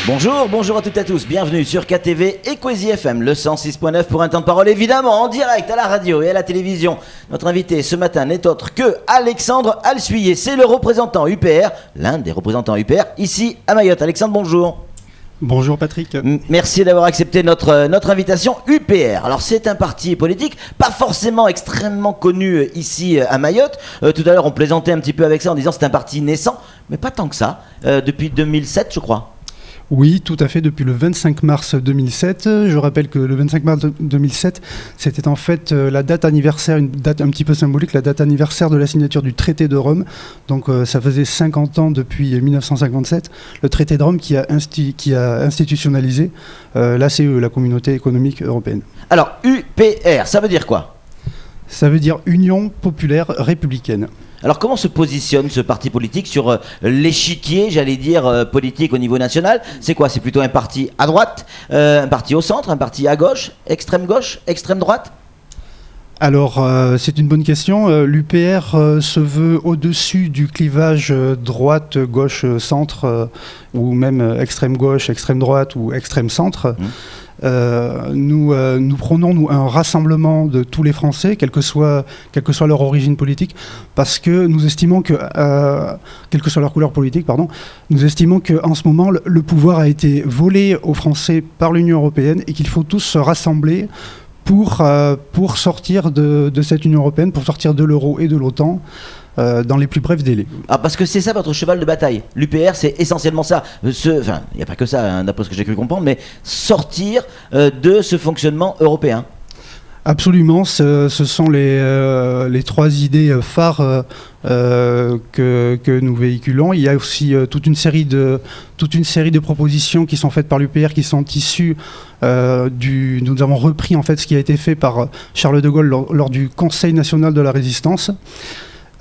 Bonjour à toutes et à tous, bienvenue sur KTV et Kwezi FM, le 106.9 pour un temps de parole évidemment en direct à la radio et à la télévision. Notre invité ce matin n'est autre que Alexandre Alsuyer, c'est le représentant UPR, l'un des représentants UPR ici à Mayotte. Alexandre, bonjour. Bonjour Patrick. Merci d'avoir accepté notre invitation. UPR, alors c'est un parti politique pas forcément extrêmement connu ici à Mayotte. Tout à l'heure on plaisantait un petit peu avec ça en disant c'est un parti naissant, mais pas tant que ça, depuis 2007 je crois. Oui, tout à fait, depuis le 25 mars 2007. Je rappelle que le 25 mars 2007, c'était en fait la date anniversaire, une date un petit peu symbolique, la date anniversaire de la signature du traité de Rome. Donc ça faisait 50 ans depuis 1957, le traité de Rome qui a institutionnalisé l'ACE, la Communauté économique européenne. Alors, UPR, ça veut dire quoi ? Ça veut dire Union populaire républicaine. Alors comment se positionne ce parti politique sur l'échiquier, j'allais dire, politique au niveau national ? C'est quoi ? C'est plutôt un parti à droite, un parti au centre, un parti à gauche, extrême droite ? Alors, c'est une bonne question. L'UPR se veut au-dessus du clivage droite, gauche, centre, ou même extrême gauche, extrême droite ou extrême centre. Nous prônons un rassemblement de tous les Français, quelle que soit leur origine politique, parce que nous estimons que, quelle que soit leur couleur politique, nous estimons qu'en ce moment, le pouvoir a été volé aux Français par l'Union européenne et qu'il faut tous se rassembler pour sortir de cette Union européenne, pour sortir de l'euro et de l'OTAN dans les plus brefs délais. Ah, parce que c'est ça votre cheval de bataille. L'UPR, c'est essentiellement ça. Enfin, il n'y a pas que ça, d'après ce que j'ai cru comprendre, mais sortir de ce fonctionnement européen. Absolument, ce sont les trois idées phares que nous véhiculons. Il y a aussi toute une série de propositions qui sont faites par l'UPR, qui sont issues nous avons repris en fait ce qui a été fait par Charles de Gaulle lors du Conseil national de la Résistance.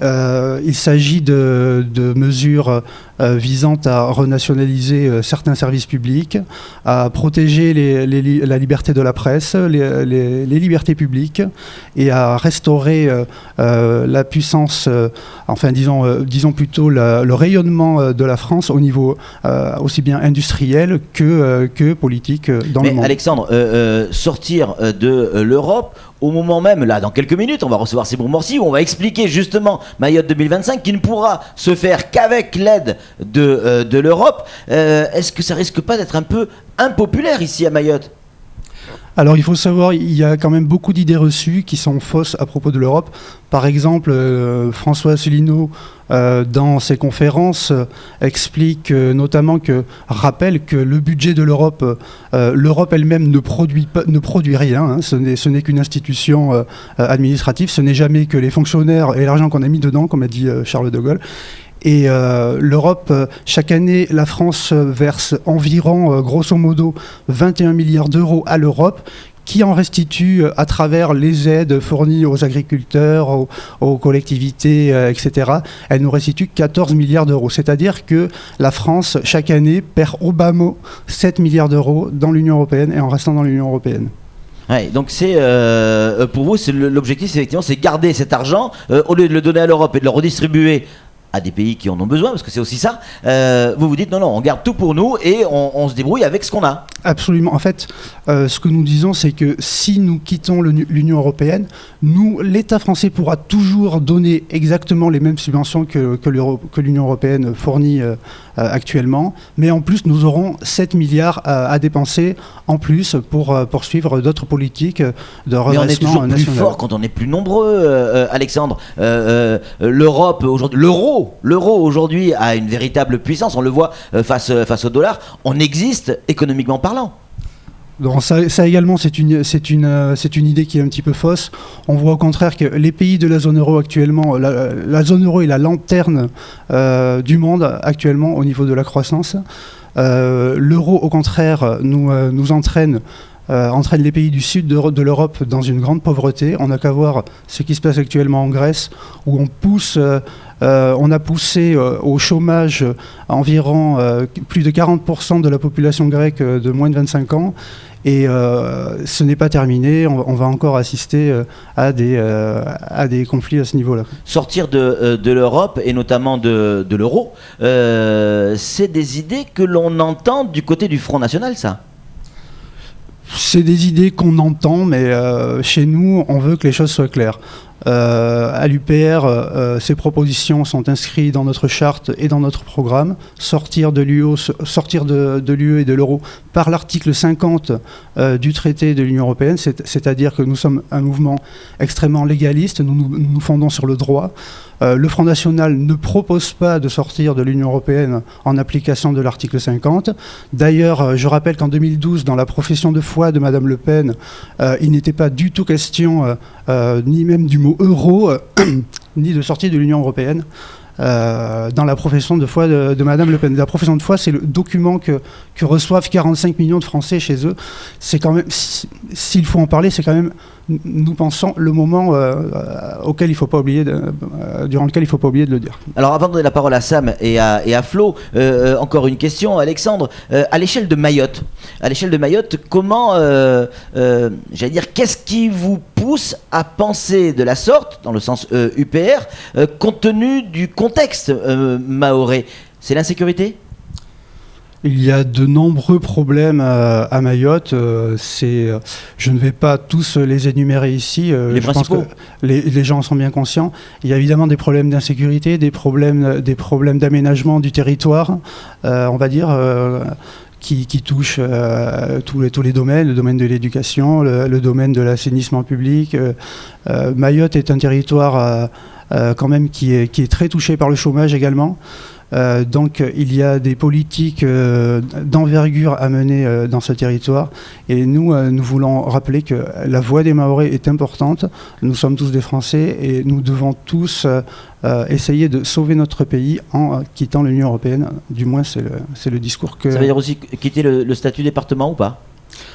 Il s'agit de mesures visant à renationaliser certains services publics, à protéger la liberté de la presse, les libertés publiques et à restaurer la puissance, disons plutôt le rayonnement de la France au niveau aussi bien industriel que politique dans le monde. Mais Alexandre, sortir de l'Europe au moment même, là, dans quelques minutes, on va recevoir Seymour Morsi, où on va expliquer justement Mayotte 2025, qui ne pourra se faire qu'avec l'aide de l'Europe. Est-ce que ça risque pas d'être un peu impopulaire ici à Mayotte ? Alors il faut savoir, il y a quand même beaucoup d'idées reçues qui sont fausses à propos de l'Europe. Par exemple, François Asselineau, dans ses conférences, rappelle que le budget de l'Europe, l'Europe elle-même ne produit rien. Ce n'est qu'une institution administrative, ce n'est jamais que les fonctionnaires et l'argent qu'on a mis dedans, comme a dit Charles de Gaulle. Et l'Europe, chaque année, la France verse environ, grosso modo, 21 milliards d'euros à l'Europe, qui en restitue à travers les aides fournies aux agriculteurs, aux collectivités, etc. Elle nous restitue 14 milliards d'euros. C'est-à-dire que la France, chaque année, perd au bas mot 7 milliards d'euros dans l'Union européenne et en restant dans l'Union européenne. Ouais, donc c'est pour vous, l'objectif, effectivement, c'est garder cet argent, au lieu de le donner à l'Europe et de le redistribuer à des pays qui en ont besoin, parce que c'est aussi ça, vous dites non, on garde tout pour nous et on se débrouille avec ce qu'on a. Absolument. En fait, ce que nous disons, c'est que si nous quittons l'Union européenne, l'État français pourra toujours donner exactement les mêmes subventions que l'Union européenne fournit actuellement, mais en plus, nous aurons 7 milliards à dépenser en plus pour poursuivre d'autres politiques de redressement national. Mais on est toujours plus fort quand on est plus nombreux, Alexandre. L'Europe, aujourd'hui, l'euro aujourd'hui a une véritable puissance, on le voit face au dollar, on existe économiquement parlant. Donc ça également, c'est une idée qui est un petit peu fausse. On voit au contraire que les pays de la zone euro actuellement, la zone euro est la lanterne du monde actuellement au niveau de la croissance. L'euro, au contraire, nous entraîne les pays du sud de l'Europe dans une grande pauvreté. On n'a qu'à voir ce qui se passe actuellement en Grèce, où on pousse On a poussé au chômage environ plus de 40% de la population grecque de moins de 25 ans. Et ce n'est pas terminé, on va encore assister à des conflits à ce niveau-là. Sortir de l'Europe et notamment de l'euro, c'est des idées que l'on entend du côté du Front National, ça ? C'est des idées qu'on entend, mais chez nous, on veut que les choses soient claires. À l'UPR, ces propositions sont inscrites dans notre charte et dans notre programme. Sortir de l'UE et de l'euro par l'article 50 du traité de l'Union européenne, c'est-à-dire que nous sommes un mouvement extrêmement légaliste, nous nous fondons sur le droit. Le Front National ne propose pas de sortir de l'Union européenne en application de l'article 50. D'ailleurs, je rappelle qu'en 2012, dans la profession de foi de Madame Le Pen, il n'était pas du tout question ni même du mot euro, ni de sortie de l'Union européenne. Dans la profession de foi de Madame Le Pen. La profession de foi, c'est le document que reçoivent 45 millions de Français chez eux. C'est quand même, s'il faut en parler, c'est quand même, nous pensons, le moment auquel il faut pas oublier durant lequel il ne faut pas oublier de le dire. Alors avant de donner la parole à Sam et à Flo, encore une question, Alexandre. À l'échelle de Mayotte, comment, j'allais dire, qu'est-ce qui vous pousse à penser de la sorte, dans le sens UPR, compte tenu du contexte mahorais? C'est l'insécurité ? Il y a de nombreux problèmes à Mayotte. Je ne vais pas tous les énumérer ici. Les principaux. Pense que les gens en sont bien conscients. Il y a évidemment des problèmes d'insécurité, des problèmes d'aménagement du territoire, on va dire, qui touchent tous les domaines, le domaine de l'éducation, le domaine de l'assainissement public. Mayotte est un territoire quand même qui est très touché par le chômage également. Donc il y a des politiques d'envergure à mener dans ce territoire, et nous voulons rappeler que la voix des Mahorais est importante. Nous sommes tous des Français et nous devons tous essayer de sauver notre pays en quittant l'Union européenne. Du moins c'est le discours que... Ça veut dire aussi quitter le statut département ou pas ?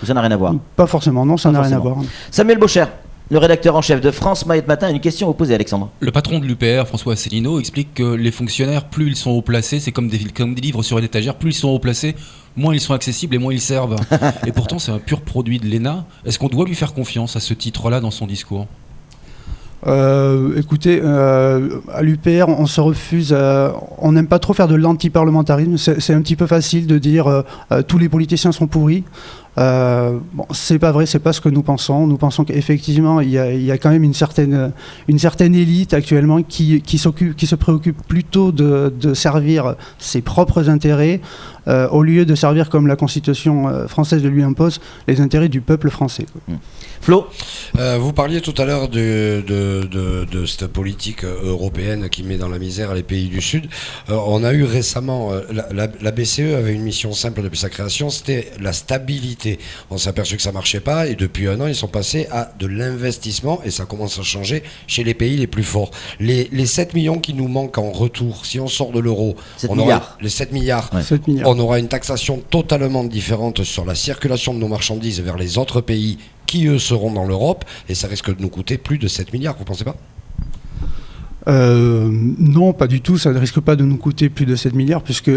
Ou ça n'a rien à voir ? Pas forcément, non, ça n'a rien à voir. Samuel Bocher, le rédacteur en chef de France Mayotte Matin, a une question à vous poser, Alexandre. Le patron de l'UPR, François Asselineau, explique que les fonctionnaires, plus ils sont haut placés, c'est comme des livres sur une étagère, plus ils sont haut placés, moins ils sont accessibles et moins ils servent. Et pourtant, c'est un pur produit de l'ENA. Est-ce qu'on doit lui faire confiance à ce titre-là dans son discours ? Écoutez, à l'UPR, on se refuse, on n'aime pas trop faire de l'anti-parlementarisme. C'est un petit peu facile de dire tous les politiciens sont pourris. Bon, c'est pas vrai, c'est pas ce que nous pensons. Nous pensons qu'effectivement, il y a quand même une certaine élite actuellement qui se préoccupe plutôt de servir ses propres intérêts au lieu de servir, comme la Constitution française le lui impose, les intérêts du peuple français. Flo, vous parliez tout à l'heure de cette politique européenne qui met dans la misère les pays du Sud. On a eu récemment, la BCE avait une mission simple depuis sa création, c'était la stabilité. On s'est aperçu que ça marchait pas, et depuis un an, ils sont passés à de l'investissement, et ça commence à changer chez les pays les plus forts. Les 7 millions qui nous manquent en retour, si on sort de l'euro, les 7 milliards, ouais. 7 milliards. On aura une taxation totalement différente sur la circulation de nos marchandises vers les autres pays qui, eux, seront dans l'Europe, et ça risque de nous coûter plus de 7 milliards, vous pensez pas ? Non, pas du tout, ça ne risque pas de nous coûter plus de 7 milliards, puisque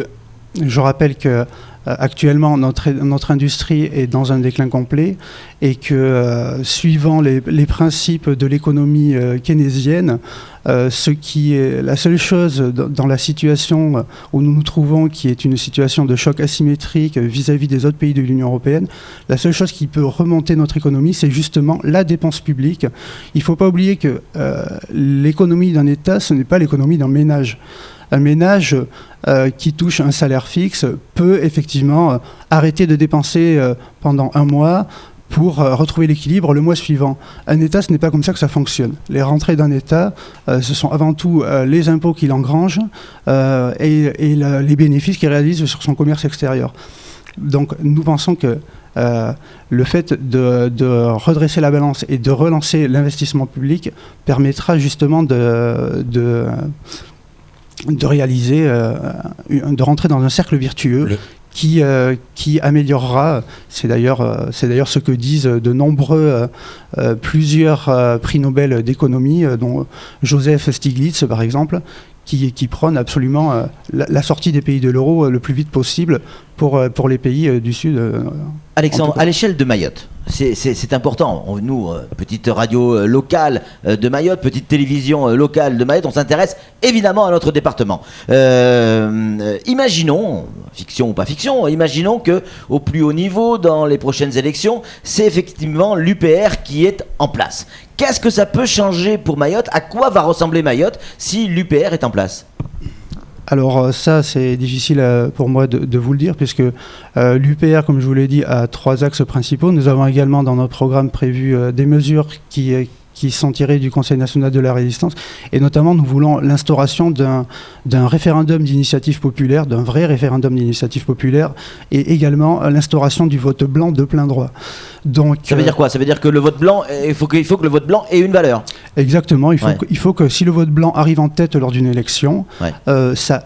je rappelle que actuellement notre industrie est dans un déclin complet, et que suivant les principes de l'économie keynésienne, ce qui est la seule chose dans la situation où nous nous trouvons, qui est une situation de choc asymétrique vis-à-vis des autres pays de l'Union européenne, la seule chose qui peut remonter notre économie, c'est justement la dépense publique. Il ne faut pas oublier que l'économie d'un État, ce n'est pas l'économie d'un ménage. Un ménage qui touche un salaire fixe peut effectivement arrêter de dépenser pendant un mois pour retrouver l'équilibre le mois suivant. Un État, ce n'est pas comme ça que ça fonctionne. Les rentrées d'un État, ce sont avant tout les impôts qu'il engrange et les bénéfices qu'il réalise sur son commerce extérieur. Donc nous pensons que le fait de redresser la balance et de relancer l'investissement public permettra justement de réaliser, de rentrer dans un cercle vertueux qui améliorera, c'est d'ailleurs ce que disent de nombreux, plusieurs prix Nobel d'économie, dont Joseph Stiglitz par exemple, qui prône absolument la sortie des pays de l'euro le plus vite possible pour les pays du Sud. Alexandre, à l'échelle de Mayotte, c'est important. Nous, petite radio locale de Mayotte, petite télévision locale de Mayotte, on s'intéresse évidemment à notre département. Imaginons, fiction ou pas fiction, imaginons que au plus haut niveau, dans les prochaines élections, c'est effectivement l'UPR qui est en place. Qu'est-ce que ça peut changer pour Mayotte? À quoi va ressembler Mayotte si l'UPR est en place? Alors ça, c'est difficile pour moi de vous le dire, puisque l'UPR, comme je vous l'ai dit, a 3 axes principaux. Nous avons également dans notre programme prévu des mesures qui sont tirées du Conseil national de la résistance, et notamment nous voulons l'instauration d'un référendum d'initiative populaire, d'un vrai référendum d'initiative populaire, et également l'instauration du vote blanc de plein droit. Donc, ça veut dire quoi? Ça veut dire que le vote blanc, il faut que le vote blanc ait une valeur. Exactement, il faut que si le vote blanc arrive en tête lors d'une élection, ça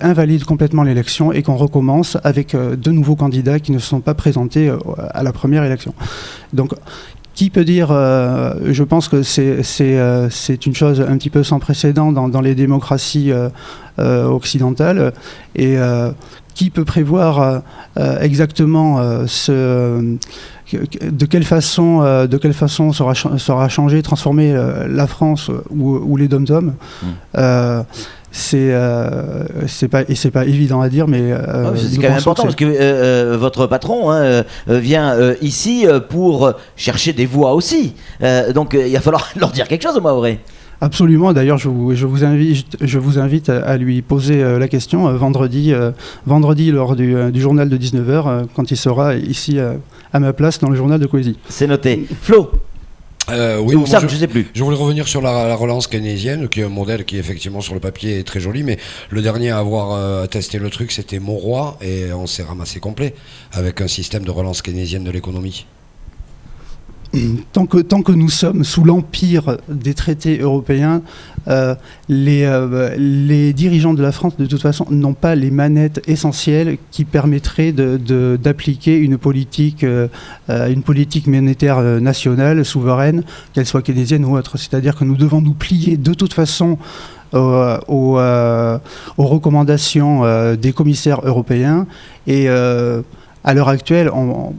invalide complètement l'élection et qu'on recommence avec de nouveaux candidats qui ne se sont pas présentés à la première élection. Donc, qui peut dire, je pense que c'est une chose un petit peu sans précédent dans les démocraties occidentales, et qui peut prévoir exactement de quelle façon sera changée, transformée la France ou les dom-toms. C'est pas évident à dire, mais c'est quand même important parce que votre patron vient ici pour chercher des voix aussi. Donc il va falloir leur dire quelque chose, au Mahorais. Absolument. D'ailleurs, je vous invite à lui poser la question vendredi lors du journal de 19h, quand il sera ici à ma place dans le journal de Coésie. C'est noté. Flo. Oui, ou ça, je sais plus. Je voulais revenir sur la relance keynésienne, qui est un modèle qui effectivement sur le papier est très joli, mais le dernier à avoir testé le truc, c'était Monroy, et on s'est ramassé complet avec un système de relance keynésienne de l'économie. Tant que nous sommes sous l'empire des traités européens, les dirigeants de la France, de toute façon, n'ont pas les manettes essentielles qui permettraient d'appliquer une politique monétaire nationale, souveraine, qu'elle soit keynésienne ou autre. C'est-à-dire que nous devons nous plier de toute façon aux recommandations des commissaires européens, et à l'heure actuelle, on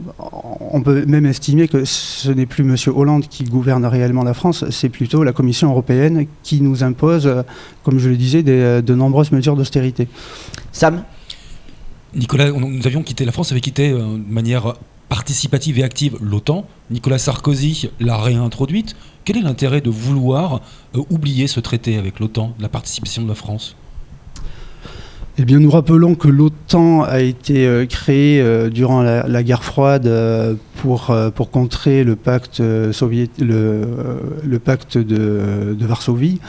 peut même estimer que ce n'est plus M. Hollande qui gouverne réellement la France, c'est plutôt la Commission européenne qui nous impose, comme je le disais, de nombreuses mesures d'austérité. Sam ? Nicolas, la France avait quitté de manière participative et active l'OTAN. Nicolas Sarkozy l'a réintroduite. Quel est l'intérêt de vouloir oublier ce traité avec l'OTAN, la participation de la France ? Eh bien, nous rappelons que l'OTAN a été créée durant la guerre froide pour contrer le pacte le pacte de Varsovie.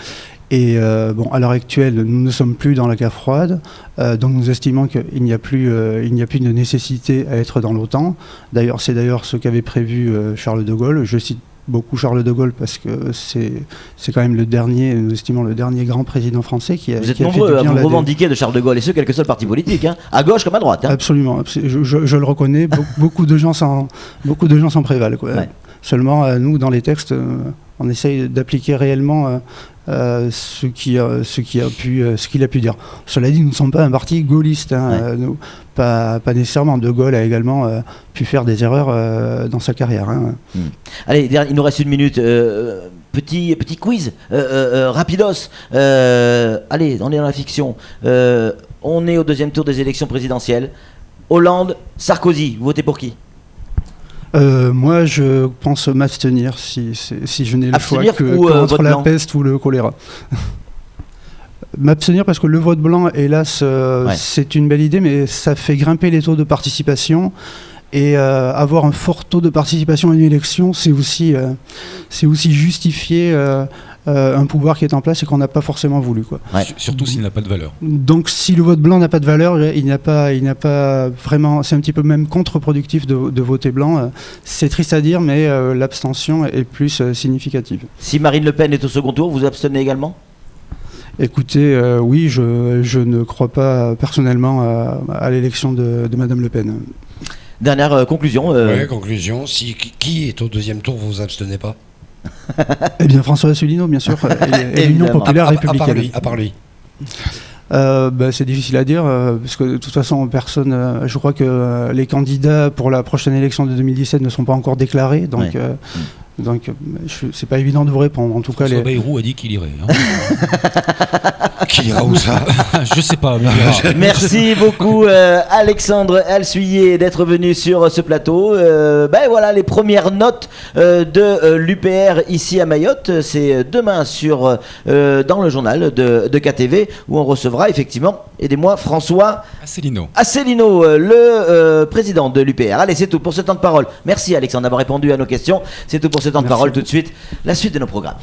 Et à l'heure actuelle, nous ne sommes plus dans la guerre froide, donc nous estimons qu'il n'y a plus de nécessité à être dans l'OTAN. C'est d'ailleurs ce qu'avait prévu Charles de Gaulle. Je cite beaucoup Charles de Gaulle parce que c'est quand même nous estimons le dernier grand président français qui a Vous êtes nombreux à vous revendiquer de Charles de Gaulle, et ce, quel que soit le parti politique, à gauche comme à droite. Absolument, je le reconnais, beaucoup de gens s'en prévalent, quoi. Ouais. Seulement, nous, dans les textes, on essaye d'appliquer réellement ce qu'il a pu dire. Cela dit, nous ne sommes pas un parti gaulliste, nous, pas nécessairement. De Gaulle a également pu faire des erreurs dans sa carrière. Allez, il nous reste 1 minute. Petit quiz, rapidos. Allez, on est dans la fiction. On est au 2e tour des élections présidentielles. Hollande, Sarkozy, vous votez pour qui ? Moi, je pense m'abstenir si je n'ai le choix entre la peste ou le choléra. M'abstenir parce que le vote blanc, hélas, c'est une belle idée, mais ça fait grimper les taux de participation. Et avoir un fort taux de participation à une élection, c'est aussi justifier un pouvoir qui est en place et qu'on n'a pas forcément voulu, quoi. Ouais. Surtout s'il n'a pas de valeur. Donc si le vote blanc n'a pas de valeur, il n'a pas vraiment, c'est un petit peu même contre-productif de voter blanc. C'est triste à dire, mais l'abstention est plus significative. Si Marine Le Pen est au second tour, vous abstenez également ? Écoutez, oui, je ne crois pas personnellement à l'élection de Madame Le Pen. Dernière conclusion. Oui, conclusion. Qui est au 2e tour, vous vous abstenez pas ? Eh bien, François Asselineau, bien sûr, et l'Union populaire républicaine. À part lui. C'est difficile à dire, parce que de toute façon, personne. Je crois que les candidats pour la prochaine élection de 2017 ne sont pas encore déclarés, donc. C'est pas évident de vous répondre. En tout cas, François Bayrou a dit qu'il irait. Qui ira où ça? Je sais pas. Mais il ira. Merci beaucoup Alexandre Alsuyer d'être venu sur ce plateau. Voilà les premières notes de l'UPR ici à Mayotte. C'est demain dans le journal de KTV où on recevra effectivement, aidez-moi, François Asselineau, le président de l'UPR. Allez, c'est tout pour ce temps de parole. Merci Alexandre d'avoir répondu à nos questions. C'est tout pour ce temps de parole. Tout de suite, la suite de nos programmes.